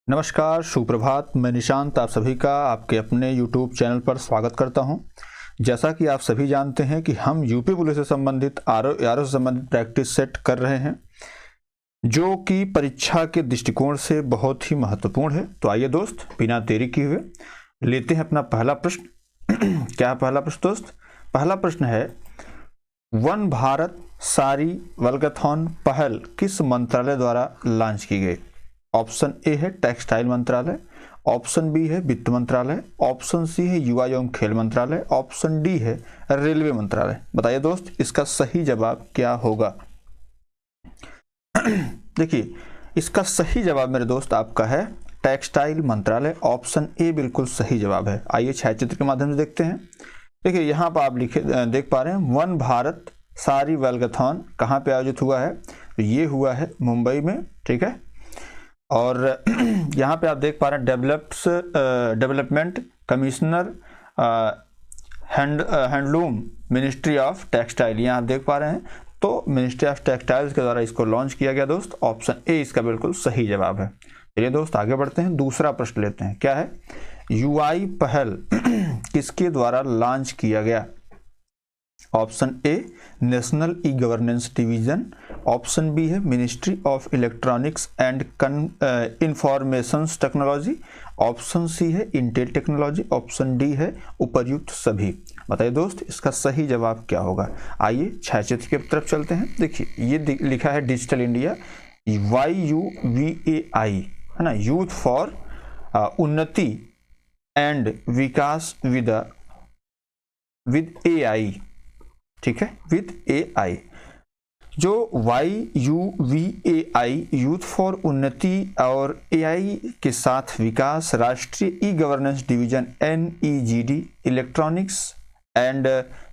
नमस्कार, सुप्रभात। मैं निशांत आप सभी का आपके अपने YouTube चैनल पर स्वागत करता हूं। जैसा कि आप सभी जानते हैं कि हम यूपी पुलिस से संबंधित आरओ से संबंधित प्रैक्टिस सेट कर रहे हैं, जो कि परीक्षा के दृष्टिकोण से बहुत ही महत्वपूर्ण है। तो आइए दोस्त, बिना देरी किए हुए लेते हैं अपना पहला प्रश्न। क्या है पहला प्रश्न दोस्त? पहला प्रश्न है, वन भारत सारी वॉल्काथॉन पहल किस मंत्रालय द्वारा लॉन्च की गई? ऑप्शन ए है टेक्सटाइल मंत्रालय, ऑप्शन बी है वित्त मंत्रालय, ऑप्शन सी है युवा एवं खेल मंत्रालय, ऑप्शन डी है रेलवे मंत्रालय। बताइए दोस्त, इसका सही जवाब क्या होगा? देखिए, इसका सही जवाब मेरे दोस्त आपका है टेक्सटाइल मंत्रालय। ऑप्शन ए बिल्कुल सही जवाब है। आइए छायाचित्र के माध्यम से देखते हैं। देखिए, यहाँ पर आप देख पा रहे हैं वन भारत सारी वॉल्काथॉन कहाँ पे आयोजित हुआ है? तो ये हुआ है मुंबई में, ठीक है। और यहाँ पे आप देख पा रहे हैं development commissioner handloom ministry of textile, यहाँ आप देख पा रहे हैं। तो मिनिस्ट्री ऑफ टेक्सटाइल्स के द्वारा इसको लॉन्च किया गया दोस्त। ऑप्शन ए इसका बिल्कुल सही जवाब है। चलिए दोस्त, आगे बढ़ते हैं, दूसरा प्रश्न लेते हैं। क्या है? यूआई पहल किसके द्वारा लॉन्च किया गया? Option A national e governance division, option B है ministry of electronics and information technology, option C है इंटेल टेक्नोलॉजी, ऑप्शन डी है उपर्युक्त सभी। बताइए दोस्त, इसका सही जवाब क्या होगा? आइए छायाचित्र की तरफ चलते हैं। देखिए, ये लिखा है डिजिटल इंडिया, YUVAI है ना, यूथ फॉर उन्नति एंड विकास विद AI, ठीक है, विद AI। जो YUVAI यूथ फॉर उन्नति और AI के साथ विकास राष्ट्रीय ई governance division NEGD, electronics and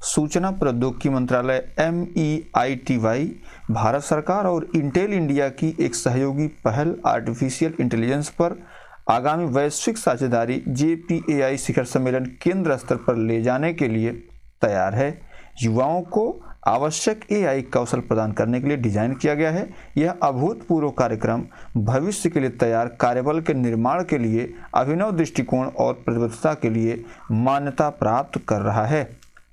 सूचना प्रौद्योगिकी मंत्रालय MEITY, भारत सरकार और इंटेल इंडिया की एक सहयोगी पहल आर्टिफिशियल इंटेलिजेंस पर आगामी वैश्विक साझेदारी JPAI शिखर सम्मेलन केंद्र स्तर पर ले जाने के लिए तैयार है। युवाओं को आवश्यक AI कौशल प्रदान करने के लिए डिजाइन किया गया है। यह अभूतपूर्व कार्यक्रम भविष्य के लिए तैयार कार्यबल के निर्माण के लिए अभिनव दृष्टिकोण और प्रतिबद्धता के लिए मान्यता प्राप्त कर रहा है।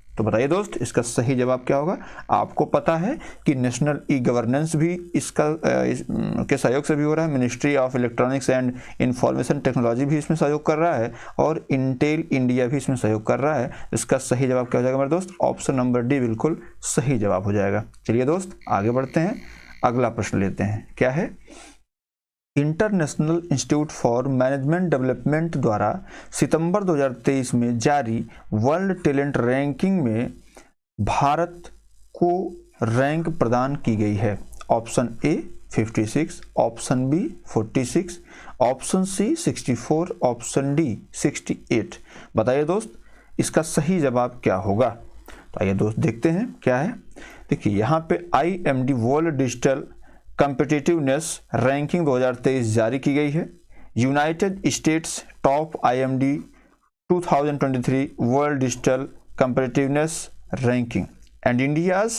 तो बताइए दोस्त, इसका सही जवाब क्या होगा? आपको पता है कि नेशनल ई गवर्नेंस भी के सहयोग से भी हो रहा है, ministry of electronics and information technology भी इसमें सहयोग कर रहा है और इंटेल इंडिया भी इसमें सहयोग कर रहा है। इसका सही जवाब क्या हो जाएगा मेरे दोस्त? ऑप्शन नंबर डी बिल्कुल सही जवाब हो जाएगा। चलिए दोस्त, आगे बढ़ते हैं, अगला प्रश्न लेते हैं। क्या है? International institute for management development द्वारा सितंबर 2023 में जारी वर्ल्ड टैलेंट रैंकिंग में भारत को रैंक प्रदान की गई है। Option A 56, option B 46, option C 64, option D 68। बताइए दोस्त, इसका सही जवाब क्या होगा? तो आइए दोस्त देखते हैं क्या है। देखिए, यहाँ पे IMD world digital competitiveness ranking 2023 जारी की गई है। United states top IMD 2023 world digital competitiveness ranking and India's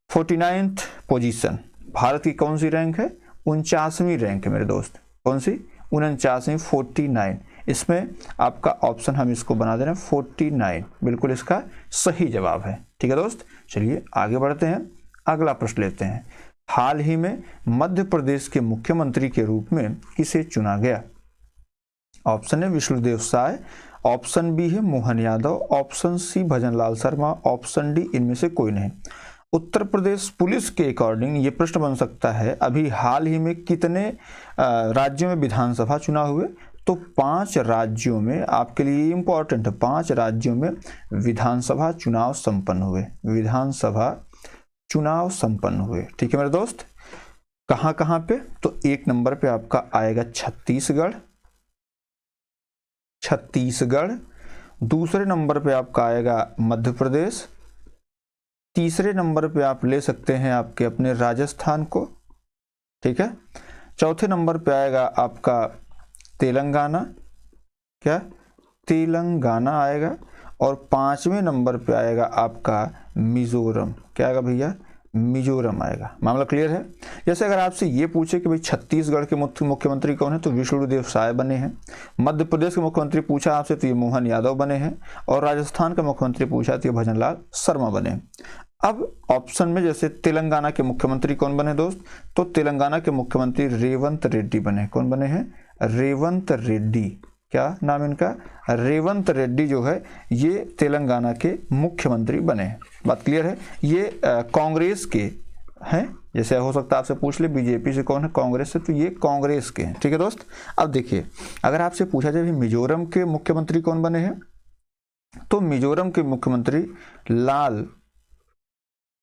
49th position. Bharat की कौन सी रैंक है? 49वीं रैंक है मेरे दोस्त। कौन सी? 49वीं, 49। इसमें आपका ऑप्शन हम इसको बना दे रहे हैं 49, बिल्कुल इसका सही जवाब है। ठीक है दोस्त, चलिए आगे बढ़ते हैं, अगला प्रश्न लेते हैं। हाल ही में मध्य प्रदेश के मुख्यमंत्री के रूप में किसे चुना गया? ऑप्शन है विष्णुदेव साय, ऑप्शन बी है Mohan Yadav, option C Bhajanlal Sharma, option D इनमें से कोई नहीं। उत्तर प्रदेश पुलिस के अकॉर्डिंग ये प्रश्न बन सकता है, अभी हाल ही में कितने राज्यों में विधानसभा चुनाव हुए? तो 5 राज्यों में, आपके लिए इंपॉर्टेंट है, 5 राज्यों में विधानसभा चुनाव संपन्न हुए। विधानसभा चुनाव संपन्न हुए, ठीक है मेरे दोस्त। कहां कहां पे? तो 1 नंबर पे आपका आएगा छत्तीसगढ़, दूसरे नंबर पे आपका आएगा मध्य प्रदेश, तीसरे नंबर पे आप ले सकते हैं आपके अपने राजस्थान को, ठीक है। चौथे नंबर पे आएगा आपका तेलंगाना, क्या? तेलंगाना आएगा। और 5वें नंबर पे आएगा आपका मिजोरम। क्या आएगा भैया? मिजोरम आएगा। मामला क्लियर है। जैसे अगर आपसे ये पूछे कि भाई छत्तीसगढ़ के मुख्यमंत्री कौन है, तो विष्णुदेव साय बने हैं। मध्य प्रदेश के मुख्यमंत्री पूछा आपसे तो ये मोहन यादव बने हैं। और राजस्थान का मुख्यमंत्री पूछा तो ये भजनलाल शर्मा बने हैं। अब ऑप्शन में जैसे तेलंगाना के मुख्यमंत्री कौन बने दोस्त, तो तेलंगाना के मुख्यमंत्री रेवंत रेड्डी बने। कौन बने हैं? रेवंत रेड्डी। क्या नाम इनका? रेवंत रेड्डी जो है ये तेलंगाना के मुख्यमंत्री बने। बात क्लियर है। ये कांग्रेस के हैं। जैसे हो सकता है आपसे पूछ ले बीजेपी से कौन है, कांग्रेस से, तो ये कांग्रेस के हैं। ठीक है दोस्त। अब देखिए अगर आपसे पूछा जाए मिजोरम के मुख्यमंत्री कौन बने हैं, तो मिजोरम के मुख्यमंत्री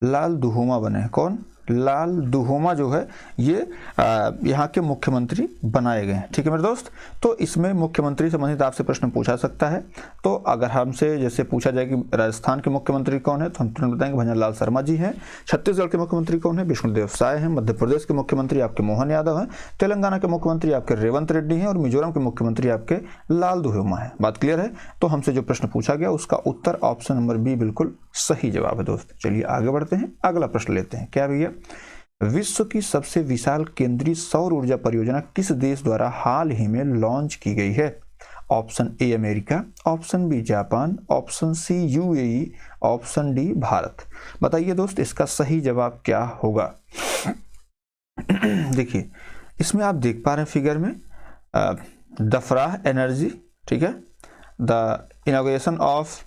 लाल दुहोमा बने हैं। कौन? लाल दुहोमा जो है ये यहाँ के मुख्यमंत्री बनाए गए हैं। ठीक है मेरे दोस्त। तो इसमें मुख्यमंत्री संबंधित आपसे प्रश्न पूछा सकता है। तो अगर हमसे जैसे पूछा जाए कि राजस्थान के मुख्यमंत्री कौन है, तो हम तुरंत बताएंगे भजनलाल शर्मा जी हैं। छत्तीसगढ़ के मुख्यमंत्री कौन है? विष्णुदेव साय हैं। मध्य प्रदेश के मुख्यमंत्री आपके मोहन यादव हैं। तेलंगाना के मुख्यमंत्री आपके रेवंत रेड्डी हैं। और मिजोरम के मुख्यमंत्री आपके लाल दुहोमा है। बात क्लियर है। तो हमसे जो प्रश्न पूछा गया उसका उत्तर ऑप्शन नंबर बी बिल्कुल सही जवाब है दोस्त। चलिए आगे बढ़ते हैं, अगला प्रश्न लेते हैं। क्या भैया? विश्व की सबसे विशाल केंद्रीय सौर ऊर्जा परियोजना किस देश द्वारा हाल ही में लॉन्च की गई है? Option A America, option B Japan, option C UAE, option D Bharat. बताइए दोस्त इसका सही जवाब क्या होगा? देखिए इसमें आप देख पा रहे हैं फिगर में दफराह एनर्जी, ठीक है, the inauguration of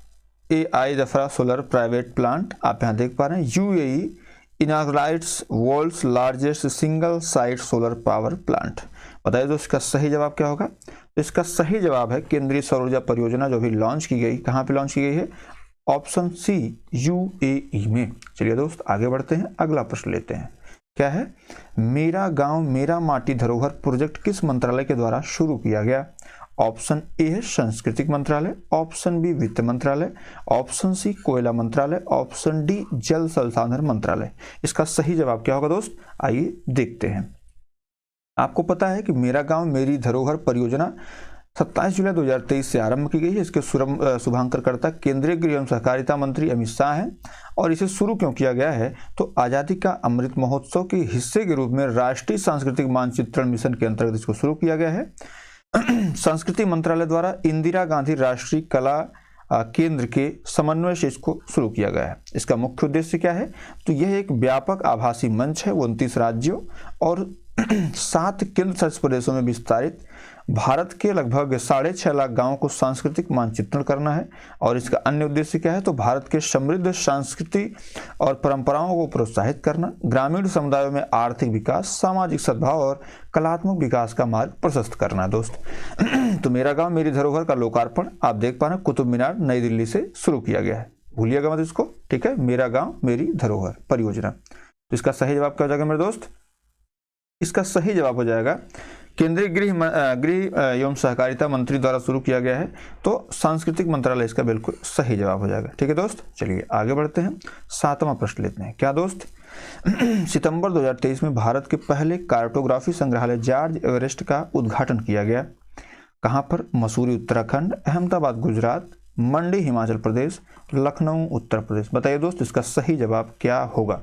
AI Dhafra solar private plant आप यहाँ देख पा रहे हैं। UAE inaugurates world's largest single site solar power plant. बताइए दोस्त इसका सही जवाब क्या होगा? तो इसका सही जवाब है केंद्रीय सौर ऊर्जा परियोजना जो भी लॉन्च की गई, कहाँ पे लॉन्च की गई है? ऑप्शन सी यूएई में। चलिए दोस्त आगे बढ़ते हैं, अगला प्रश्न लेते हैं। क्या है? मेरा गांव मेरा माटी धरोहर प्रोजेक्ट किस मंत्रालय के द्वारा शुरू किया गया? ऑप्शन ए है सांस्कृतिक मंत्रालय, ऑप्शन बी वित्त मंत्रालय, ऑप्शन सी कोयला मंत्रालय, ऑप्शन डी जल संसाधन मंत्रालय। इसका सही जवाब क्या होगा दोस्त? आइए देखते हैं। आपको पता है कि मेरा गांव मेरी धरोहर परियोजना 27 जुलाई 2023 से आरंभ की गई है। इसके शुभांकरकर्ता केंद्रीय गृह एवं सहकारिता मंत्री अमित शाह हैं। और इसे शुरू क्यों किया गया है? तो आज़ादी का अमृत महोत्सव के हिस्से के रूप में राष्ट्रीय सांस्कृतिक मानचित्रण मिशन के अंतर्गत इसको शुरू किया गया है। संस्कृति मंत्रालय द्वारा इंदिरा गांधी राष्ट्रीय कला केंद्र के समन्वय से इसको शुरू किया गया है। इसका मुख्य उद्देश्य क्या है? तो यह एक व्यापक आभासी मंच है। 29 राज्यों और 7 केंद्र शासित प्रदेशों में विस्तारित भारत के लगभग 6.5 लाख गांवों को सांस्कृतिक मानचित्रण करना है। और इसका अन्य उद्देश्य क्या है? तो भारत के समृद्ध संस्कृति और परंपराओं को प्रोत्साहित करना, ग्रामीण समुदायों में आर्थिक विकास, सामाजिक सद्भाव और कलात्मक विकास का मार्ग प्रशस्त करना है दोस्त। तो मेरा गांव मेरी धरोहर का लोकार्पण आप देख पा रहे हैं कुतुब मीनार नई दिल्ली से शुरू किया गया है। भूलिएगा मत इसको, ठीक है। मेरा गांव मेरी धरोहर परियोजना। तो इसका सही जवाब क्या हो जाएगा मेरे दोस्त? इसका सही जवाब हो जाएगा केंद्रीय गृह एवं सहकारिता मंत्री द्वारा शुरू किया गया है। तो सांस्कृतिक मंत्रालय इसका बिल्कुल सही जवाब हो जाएगा। ठीक है दोस्त। चलिए आगे बढ़ते हैं, 7वां प्रश्न लेते हैं। क्या दोस्त? सितंबर 2023 में भारत के पहले कार्टोग्राफी संग्रहालय जॉर्ज एवरेस्ट का उद्घाटन किया गया। कहाँ पर? मसूरी उत्तराखंड, अहमदाबाद गुजरात, मंडी हिमाचल प्रदेश, लखनऊ उत्तर प्रदेश। बताइए दोस्त इसका सही जवाब क्या होगा?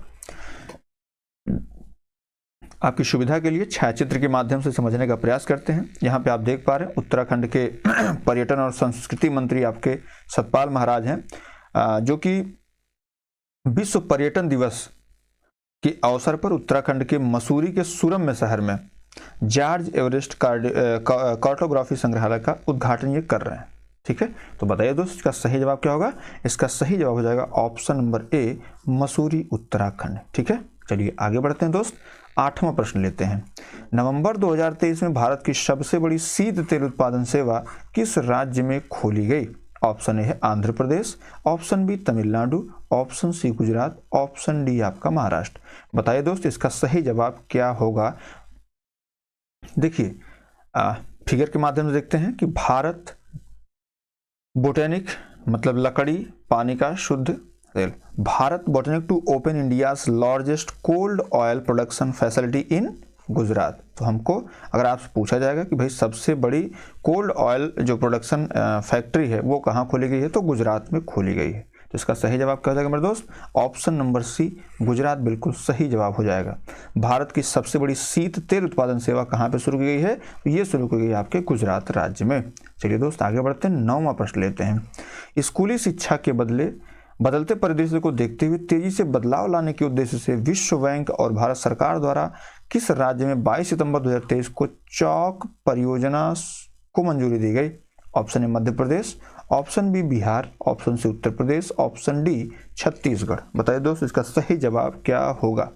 आपकी सुविधा के लिए छायाचित्र के माध्यम से समझने का प्रयास करते हैं। यहाँ पे आप देख पा रहे हैं उत्तराखंड के पर्यटन और संस्कृति मंत्री आपके सतपाल महाराज हैं, जो कि विश्व पर्यटन दिवस के अवसर पर उत्तराखंड के मसूरी के सुरम्य शहर में जॉर्ज एवरेस्ट कार्टोग्राफी संग्रहालय का उद्घाटन ये कर रहे हैं। ठीक है। तो बताइए दोस्त इसका सही जवाब क्या होगा? इसका सही जवाब हो जाएगा option number A Mussoorie Uttarakhand. ठीक है। चलिए आगे बढ़ते हैं दोस्त, 8वां प्रश्न लेते हैं। नवंबर 2023 में भारत की सबसे बड़ी शीत तेल उत्पादन सेवा किस राज्य में खोली गई? ऑप्शन ए है Andhra Pradesh, option B Tamil Nadu, option C Gujarat, option D आपका महाराष्ट्र। बताइए दोस्त इसका सही जवाब क्या होगा? देखिए फिगर के माध्यम से देखते हैं कि भारत बोटेनिक मतलब लकड़ी पानी का शुद्ध तेल, Bharat botanic to open India's largest cold oil production facility in Gujarat. तो हमको अगर आपसे पूछा जाएगा कि भाई सबसे बड़ी कोल्ड ऑयल जो प्रोडक्शन फैक्ट्री है वो कहाँ खोली गई है, तो गुजरात में खोली गई है। तो इसका सही जवाब क्या हो जाएगा मेरे दोस्त? ऑप्शन नंबर सी, गुजरात बिल्कुल सही जवाब हो जाएगा। भारत की सबसे बड़ी शीत तेल उत्पादन सेवा कहाँ पे शुरू की गई है? ये शुरू की गई है आपके गुजरात राज्य में। चलिए दोस्त आगे बढ़ते हैं, 9वां प्रश्न लेते हैं। स्कूली शिक्षा के बदलते परिदृश्य को देखते हुए तेजी से बदलाव लाने के उद्देश्य से विश्व बैंक और भारत सरकार द्वारा किस राज्य में 22 सितंबर 2023 को चौक परियोजना को मंजूरी दी गई? Option A Madhya Pradesh, option B Bihar, option C Uttar Pradesh, option D Chhattisgarh. बताइए दोस्त इसका सही जवाब क्या होगा?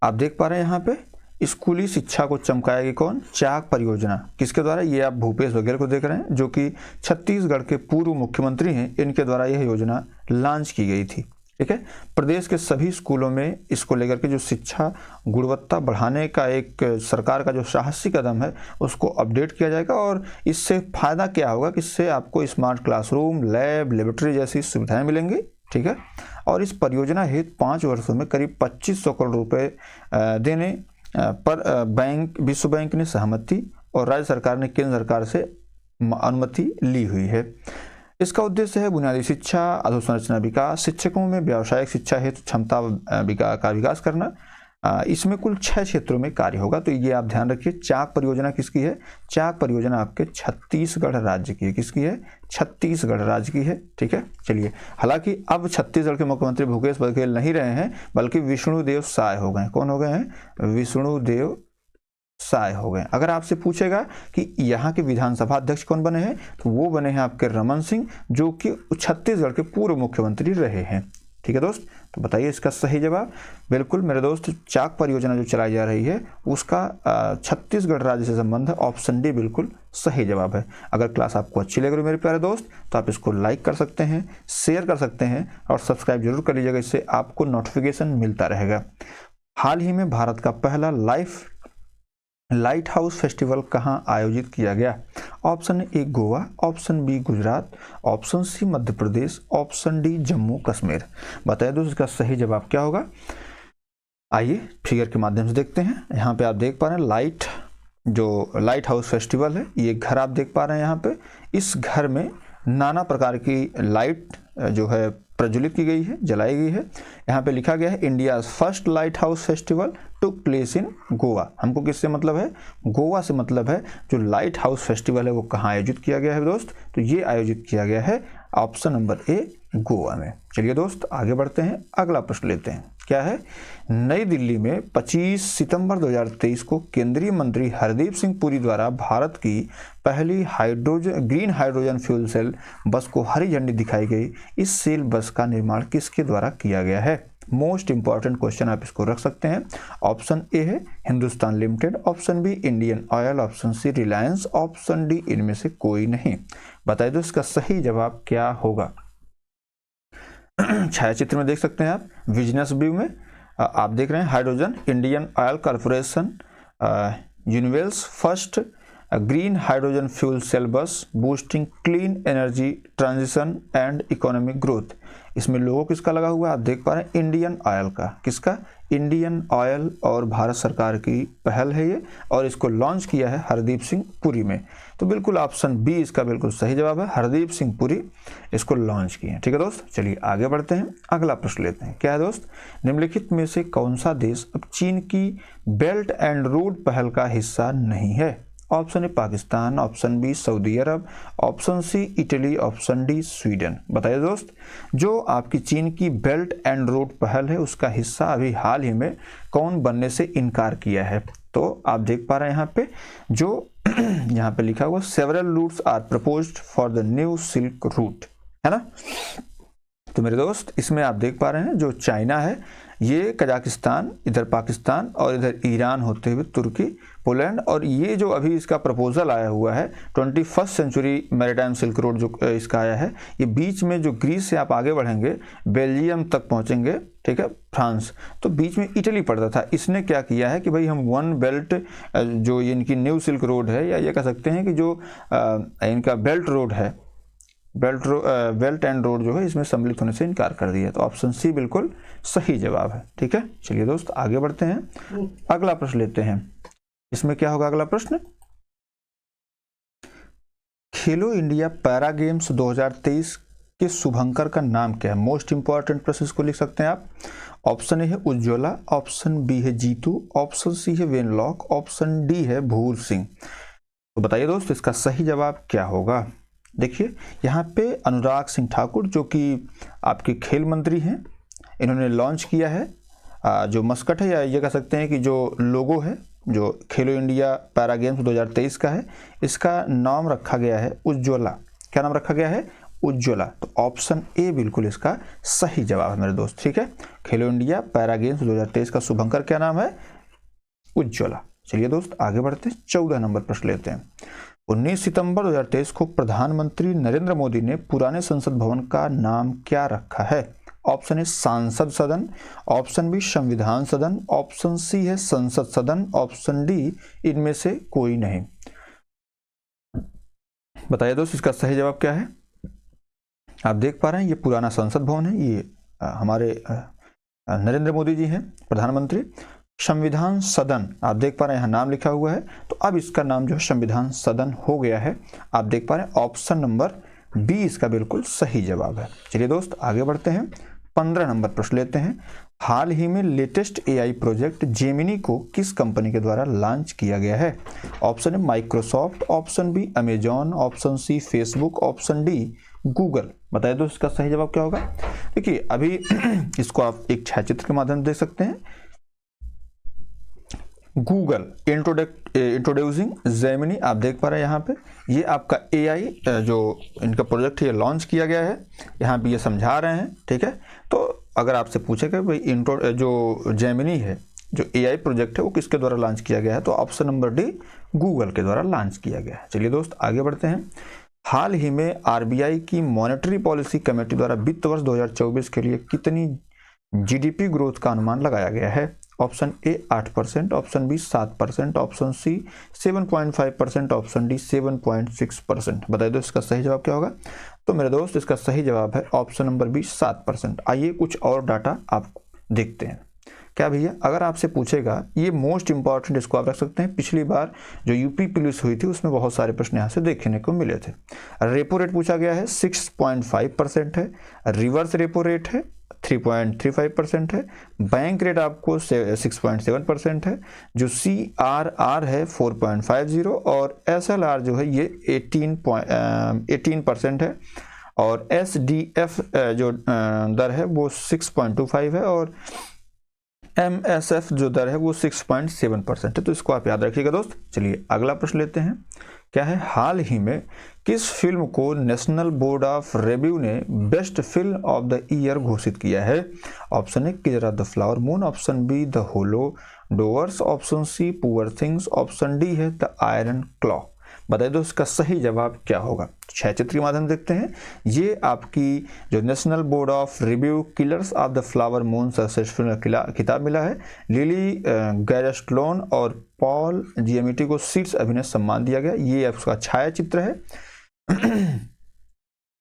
आप देख पा रहे हैं यहाँ पे स्कूली शिक्षा को चमकाएगी कौन? चाक परियोजना। किसके द्वारा? ये आप भूपेश बघेल को देख रहे हैं जो कि छत्तीसगढ़ के पूर्व मुख्यमंत्री हैं, इनके द्वारा यह योजना लॉन्च की गई थी। ठीक है, प्रदेश के सभी स्कूलों में इसको लेकर के जो शिक्षा गुणवत्ता बढ़ाने का एक सरकार का जो साहसिक कदम है उसको अपडेट किया जाएगा। और इससे फायदा क्या होगा कि इससे आपको स्मार्ट क्लासरूम, लैब, लेबोरेटरी जैसी सुविधाएं मिलेंगी। ठीक है, और इस परियोजना हेतु 5 वर्षों में करीब 2500 करोड़ रुपए देने पर विश्व बैंक ने सहमति और राज्य सरकार ने केंद्र सरकार से अनुमति ली हुई है। इसका उद्देश्य है बुनियादी शिक्षा, अधोसंरचना विकास, शिक्षकों में व्यावसायिक शिक्षा हेतु क्षमता का विकास करना। इसमें कुल 6 क्षेत्रों में कार्य होगा। तो ये आप ध्यान रखिए, चाक परियोजना किसकी है? चाक परियोजना आपके छत्तीसगढ़ राज्य की है। किसकी है? छत्तीसगढ़ राज्य की है। ठीक है, चलिए, हालांकि अब छत्तीसगढ़ के मुख्यमंत्री भूपेश बघेल नहीं रहे हैं, बल्कि विष्णुदेव साय हो गए। कौन हो गए हैं? विष्णुदेव साय हो गए। अगर आपसे पूछेगा कि यहाँ के विधानसभा अध्यक्ष कौन बने हैं, तो वो बने हैं आपके रमन सिंह, जो कि छत्तीसगढ़ के पूर्व मुख्यमंत्री रहे हैं। ठीक है दोस्त, तो बताइए इसका सही जवाब। बिल्कुल मेरे दोस्त, चाक परियोजना जो चलाई जा रही है उसका छत्तीसगढ़ राज्य से संबंध है। ऑप्शन डी बिल्कुल सही जवाब है। अगर क्लास आपको अच्छी लग रही है मेरे प्यारे दोस्त, तो आप इसको लाइक कर सकते हैं, शेयर कर सकते हैं और सब्सक्राइब जरूर कर लीजिएगा, इससे आपको नोटिफिकेशन मिलता रहेगा। हाल ही में भारत का पहला लाइट हाउस फेस्टिवल कहाँ आयोजित किया गया? Option A Goa, option B Gujarat, option C Madhya Pradesh, option D Jammu Kashmir. बताइए दोस्तों इसका सही जवाब क्या होगा? आइए फिगर के माध्यम से देखते हैं। यहाँ पे आप देख पा रहे हैं लाइट हाउस फेस्टिवल है। ये घर आप देख पा रहे हैं यहाँ पे। इस घर में नाना प्रकार की लाइट जो है प्रज्वलित की गई है, जलाई गई है। यहाँ पे लिखा गया है India first light house festival took place in Goa. हमको किससे मतलब है? गोवा से मतलब है। जो लाइट हाउस फेस्टिवल है वो कहाँ आयोजित किया गया है दोस्त? तो ये आयोजित किया गया है ऑप्शन नंबर ए, गोवा में। चलिए दोस्त आगे बढ़ते हैं, अगला प्रश्न लेते हैं। क्या है? नई दिल्ली में 25 सितंबर 2023 को केंद्रीय मंत्री हरदीप सिंह पुरी द्वारा भारत की पहली ग्रीन हाइड्रोजन फ्यूल सेल बस को हरी झंडी दिखाई गई। इस सेल बस का निर्माण किसके द्वारा किया गया है? मोस्ट इंपॉर्टेंट क्वेश्चन आप इसको रख सकते हैं। ऑप्शन ए है Hindustan limited, option B Indian oil, option C Reliance, option D इनमें से कोई नहीं। बताइए तो इसका सही जवाब क्या होगा? छायाचित्र में देख सकते हैं आप, बिजनेस व्यू में आप देख रहे हैं hydrogen Indian Oil Corporation unveils first green hydrogen fuel cell bus boosting clean energy transition and economic growth. इसमें लोगो किसका लगा हुआ है? आप देख पा रहे हैं इंडियन ऑयल का। किसका? इंडियन ऑयल और भारत सरकार की पहल है ये, और इसको लॉन्च किया है हरदीप सिंह पुरी में। तो बिल्कुल ऑप्शन बी इसका बिल्कुल सही जवाब है, हरदीप सिंह पुरी इसको लॉन्च किए हैं। ठीक है दोस्त, चलिए आगे बढ़ते हैं, अगला प्रश्न लेते हैं। क्या है दोस्त? निम्नलिखित में से कौन सा देश अब चीन की बेल्ट एंड रोड पहल का हिस्सा नहीं है? Option A Pakistan, option B Saudi Arabia, option C Italy, option D Sweden. बताइए दोस्त, जो आपकी चीन की बेल्ट एंड रोड पहल है उसका हिस्सा अभी हाल ही में कौन बनने से इनकार किया है? तो आप देख पा रहे हैं यहाँ पे जो यहाँ पे लिखा हुआ several routes are proposed for the new silk route, है ना। तो मेरे दोस्त इसमें आप देख पा रहे हैं जो चाइना है, ये कजाकिस्तान, इधर पाकिस्तान और इधर ईरान होते हुए तुर्की, पोलैंड, और ये जो अभी इसका प्रपोजल आया हुआ है 21st century maritime silk road जो इसका आया है, ये बीच में जो ग्रीस से आप आगे बढ़ेंगे बेल्जियम तक पहुंचेंगे, ठीक है, फ्रांस, तो बीच में इटली पड़ता था। इसने क्या किया है कि भाई हम वन बेल्ट जो इनकी न्यू सिल्क रोड है, या ये कह सकते हैं कि जो इनका बेल्ट रोड है, बेल्ट एंड रोड जो है इसमें सम्मिलित होने से इनकार कर दिया। तो ऑप्शन सी बिल्कुल सही जवाब है। ठीक है, चलिए दोस्त आगे बढ़ते हैं, अगला प्रश्न लेते हैं। इसमें क्या होगा अगला प्रश्न? खेलो इंडिया पैरा गेम्स 2023 के शुभंकर का नाम क्या है? मोस्ट इंपॉर्टेंट प्रश्न इसको लिख सकते हैं आप। ऑप्शन ए है उज्ज्वला, ऑप्शन बी है जीतू, ऑप्शन सी है वेनलॉक, ऑप्शन डी है भूल सिंह। तो बताइए दोस्त इसका सही जवाब क्या होगा? देखिए यहाँ पे अनुराग सिंह ठाकुर जो कि आपके खेल मंत्री हैं, इन्होंने लॉन्च किया है जो मस्कट है, या ये कह सकते हैं कि जो लोगो है जो खेलो इंडिया पैरा गेम्स 2023 का है, इसका नाम रखा गया है उज्ज्वला। क्या नाम रखा गया है? उज्ज्वला। तो ऑप्शन ए बिल्कुल इसका सही जवाब है मेरे दोस्त। ठीक है, खेलो इंडिया पैरा गेम्स 2023 का शुभंकर क्या नाम है? उज्ज्वला। चलिए दोस्त आगे बढ़ते हैं, 14 नंबर प्रश्न लेते हैं। 19 सितंबर 2023 को प्रधानमंत्री नरेंद्र मोदी ने पुराने संसद भवन का नाम क्या रखा है? ऑप्शन ए सांसद सदन, ऑप्शन बी संविधान सदन, ऑप्शन सी है संसद सदन, ऑप्शन डी इनमें से कोई नहीं। बताइए दोस्त इसका सही जवाब क्या है? आप देख पा रहे हैं ये पुराना संसद भवन है, ये हमारे नरेंद्र मोदी जी हैं प्रधानमंत्री। संविधान सदन आप देख पा रहे हैं यहाँ नाम लिखा हुआ है, तो अब इसका नाम जो है संविधान सदन हो गया है। आप देख पा रहे हैं ऑप्शन नंबर बी इसका बिल्कुल सही जवाब है। चलिए दोस्त आगे बढ़ते हैं, 15 नंबर प्रश्न लेते हैं। हाल ही में लेटेस्ट एआई प्रोजेक्ट जेमिनी को किस कंपनी के द्वारा लॉन्च किया गया है? Option A Microsoft, option B Amazon, option C Facebook, option D Google. बताइए दोस्त इसका सही जवाब क्या होगा? देखिए अभी इसको आप एक छायाचित्र के माध्यम से देख सकते हैं। गूगल इंट्रोड्यूसिंग जेमिनी आप देख पा रहे हैं यहाँ पे, ये आपका एआई जो इनका प्रोजेक्ट है ये लॉन्च किया गया है, यहाँ पे ये समझा रहे हैं। ठीक है, तो अगर आपसे पूछेगा भाई जो जेमिनी है जो एआई प्रोजेक्ट है वो किसके द्वारा लॉन्च किया गया है, तो ऑप्शन नंबर डी गूगल के द्वारा लॉन्च किया गया है। चलिए दोस्त आगे बढ़ते हैं। हाल ही में आरबीआई की मॉनेटरी पॉलिसी कमेटी द्वारा वित्त वर्ष 2024 के लिए कितनी जीडीपी ग्रोथ का अनुमान लगाया गया है? Option A 8%, option B 7%, option C 7.5%, option D 7.6%। बताइए दोस्त इसका सही जवाब क्या होगा? तो मेरे दोस्त इसका सही जवाब है ऑप्शन नंबर बी 7%। आइए कुछ और डाटा आप देखते हैं। क्या भैया अगर आपसे पूछेगा, ये मोस्ट इंपॉर्टेंट इसको आप रख सकते हैं, पिछली बार जो यूपी पुलिस हुई थी उसमें बहुत सारे प्रश्न यहाँ से देखने को मिले थे। रेपो रेट पूछा गया है 6.5% है, रिवर्स रेपो रेट है 3.35% है, बैंक रेट आपको 6.7% है, जो CRR है 4.50 और SLR जो है ये 18% है, और SDF जो दर है वो 6.25 है, और MSF जो दर है वो 6.7% है। तो इसको आप याद रखिएगा दोस्त। चलिए अगला प्रश्न लेते हैं। क्या है? हाल ही में किस फिल्म को नेशनल बोर्ड ऑफ रिव्यू ने best film of the year घोषित किया है? Option A killer of the flower moon, option B the holdovers, option C poor things, option D है द आयरन क्लॉ। बताइए दोस्त इसका सही जवाब क्या होगा? छायाचित्र के माध्यम से देखते हैं। ये आपकी जो national Board of review killers of the flower moon successful खिताब मिला है लिली गैरस्टलोन और पॉल जियामिटी को शीर्ष अभिनय सम्मान दिया गया। ये आपका छायाचित्र है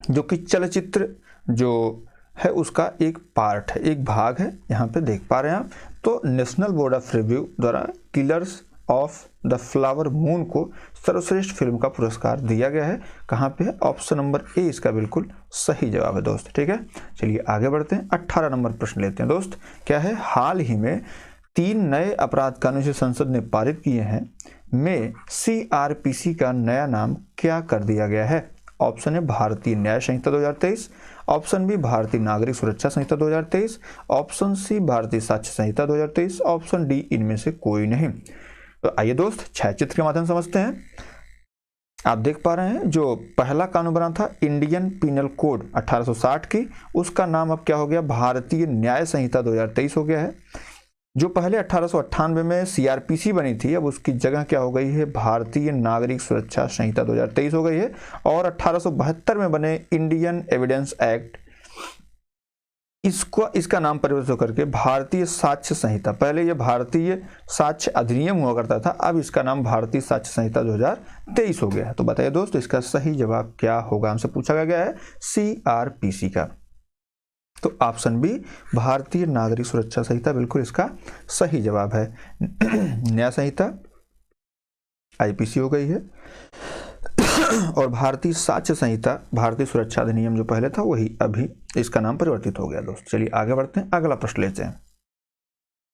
जो कि चलचित्र जो है उसका एक पार्ट है, एक भाग है, यहाँ पे देख पा रहे हैं आप। तो नेशनल बोर्ड ऑफ रिव्यू द्वारा killers of the flower moon को सर्वश्रेष्ठ फिल्म का पुरस्कार दिया गया है। कहाँ पे है? ऑप्शन नंबर ए इसका बिल्कुल सही जवाब है दोस्त। ठीक है, चलिए आगे बढ़ते हैं, 18 नंबर प्रश्न लेते हैं दोस्त। क्या है? हाल ही में 3 नए अपराध कानून से संसद ने पारित किए हैं में CRPC का नया नाम क्या कर दिया गया है? ऑप्शन है भारतीय न्याय संहिता 2023, ऑप्शन बी भारतीय नागरिक सुरक्षा संहिता 2023, ऑप्शन सी भारतीय साक्ष्य संहिता 2023, ऑप्शन डी इनमें से कोई नहीं। तो आइए दोस्त छायाचित्र के माध्यम से समझते हैं। आप देख पा रहे हैं जो पहला कानून बना था इंडियन पीनल कोड 1860 की, उसका नाम अब क्या हो गया? भारतीय न्याय संहिता 2023 हो गया है। जो पहले 1898 में CRPC बनी थी, अब उसकी जगह क्या हो गई है? भारतीय नागरिक सुरक्षा संहिता 2023 हो गई है। और 1872 में बने इंडियन एविडेंस एक्ट, इसका नाम परिवर्तित करके भारतीय साक्ष्य संहिता, पहले ये भारतीय साक्ष्य अधिनियम हुआ करता था, अब इसका नाम भारतीय साक्ष्य संहिता 2023 हो गया है। तो बताइए दोस्त इसका सही जवाब क्या होगा? हमसे पूछा गया है CRPC का। तो ऑप्शन बी भारतीय नागरिक सुरक्षा संहिता बिल्कुल इसका सही जवाब है। न्याय संहिता IPC हो गई है। और भारतीय साक्ष्य संहिता, भारतीय सुरक्षा अधिनियम जो पहले था वही अभी इसका नाम परिवर्तित हो गया दोस्त। चलिए आगे बढ़ते हैं, अगला प्रश्न लेते हैं।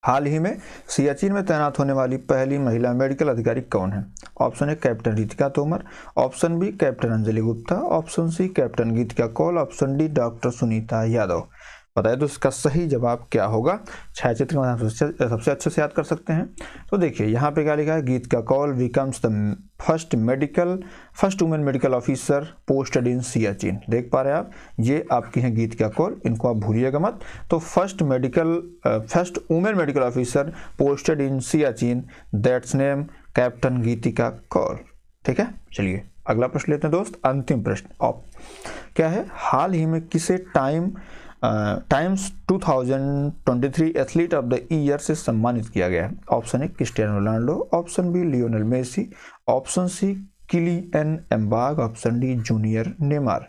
हाल ही में सियाचिन में तैनात होने वाली पहली महिला मेडिकल अधिकारी कौन है? Option A captain Ritika Tomar, option B captain Anjali Gupta, option C captain Geetika Kaul, option D doctor Sunita Yadav. बताइए तो इसका सही जवाब क्या होगा? छायाचित्र में आप सबसे अच्छे से याद कर सकते हैं। तो देखिए यहाँ पे क्या लिखा है, Geetika Koul becomes the first women medical officer posted in Siachen. देख पा रहे हैं आप, ये आपकी हैं गीतिका कौल, इनको आप भूलिएगा मत। तो first women medical officer posted in Siachen, that's name captain Geetika Koul. ठीक है, चलिए अगला प्रश्न लेते हैं दोस्त, अंतिम प्रश्न क्या है? हाल ही में किसे Times 2023 athlete of the year से सम्मानित किया गया है? Option A Cristiano Ronaldo, option B Lionel Messi, option C Kylian Mbappe, option D junior Neymar.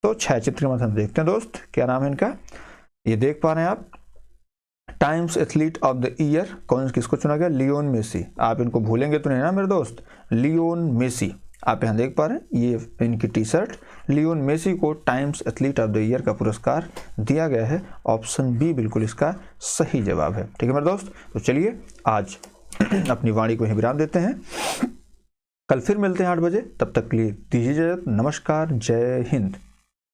तो छायाचित्र के माध्यम देखते हैं दोस्त, क्या नाम है इनका? ये देख पा रहे हैं आप, Times athlete of the year किसको चुना गया? Leon Messi. आप इनको भूलेंगे तो नहीं ना मेरे दोस्त, लियोन मेसी। आप यहाँ देख पा रहे हैं, ये इनकी टी शर्ट, लियोन मेसी को times athlete of the year का पुरस्कार दिया गया है। ऑप्शन बी बिल्कुल इसका सही जवाब है। ठीक है मेरे दोस्त, तो चलिए आज अपनी वाणी को यहीं विराम देते हैं। कल फिर मिलते हैं 8 बजे, तब तक के लिए दीजिए इजाजत। नमस्कार, जय हिंद।